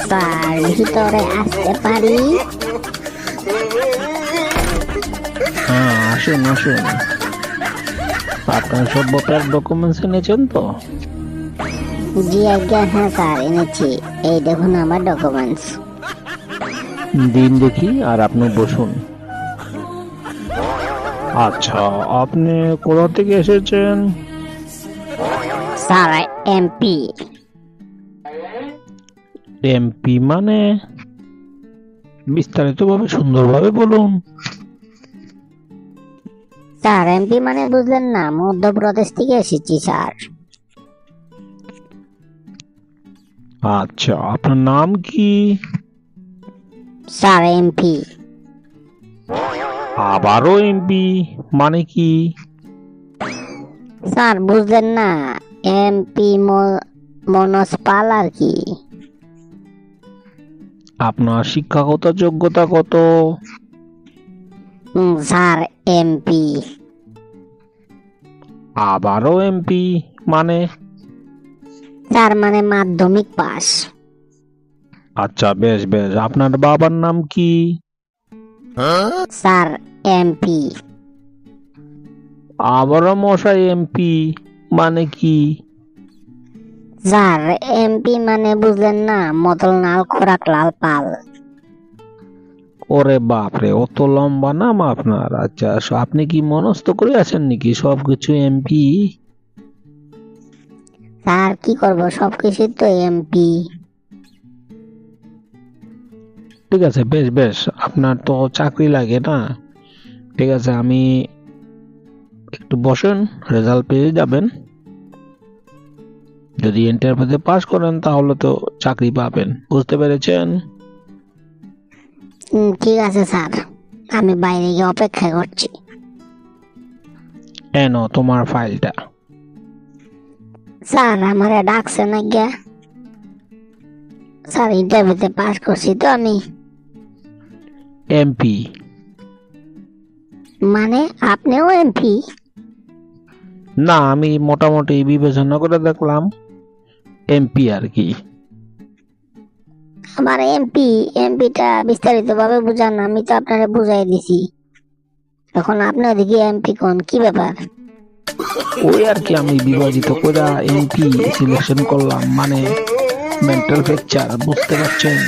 Sir ভিতরে আসতে পারি? হ্যাঁ, আসুন আসুন। আপনার সব ব্যাপার ডকুমেন্টস এনেছেন তো? জি আজ্ঞা, হ্যাঁ স্যার এনেছি। এই দেখুন আমার ডকুমেন্টস। দিন দেখি, আর আপনি বসুন। আচ্ছা, আপনি কোথা থেকে এসেছেন? Sir MP. এমপি মানে? বিস্তারিতভাবে সুন্দরভাবে বলুন। স্যার এমপি মানে বুঝলেন না? মধ্যপ্রদেশ থেকে এসেছি স্যার। আচ্ছা, আপনার নাম কি? Sir MP. আবারও এমপি মানে কি? স্যার বুঝলেন না? এমপি মনোজ পাল আর কি। আপনার শিক্ষাগত যোগ্যতা কত? Sir MP. আবারও এমপি মানে? স্যার মানে মাধ্যমিক পাস। আচ্ছা, বেশ বেশ। আপনার বাবার নাম কি? Sir MP. আবারও মশাই এমপি মানে কি? স্যার এমপি মানে বুঝলেন না? মদনলাল খোরাকলাল পাল। ওরে বাপরে, অত লম্বা নাম আপনার! আচ্ছা, আপনি কি মনস্থ করে আছেন নাকি সবকিছু এমপি? স্যার কি করব, সবকিছু তো এমপি। ঠিক আছে, বেশ বেশ। আপনার তো চাকরি লাগে না? ঠিক আছে, আমি একটু বসেন, রেজাল্ট পেয়ে যাবেন। যদি ইন্টারভিউতে পাস করেন তাহলে তো চাকরি পাবেন, বুঝতে পেরেছেন? ঠিক আছে স্যার, আমি বাইরে গিয়ে অপেক্ষা করছি। এনো তোমার ফাইলটা। স্যার আমারে ডাকছে না গিয়া? স্যার ইন্টারভিউতে পাস করছি তো আমি। এমপি মানে আপনিও এমপি? না, আমি মোটামুটি বিবেচনা করে দেখলাম এমপি আর কি। আমার এমপি, এমপিটা বিস্তারিত ভাবে বুঝান, আমি তো আপনারে বুঝাই দিছি। এখন আপনি ওদিকে এমপি কোন, কি ব্যাপার? ওই আর কি, আমি বিভাজিত করে এমপি সিলেকশন করলাম, মানে মেন্টাল ফ্র্যাকচার, বুঝতে পারছেন?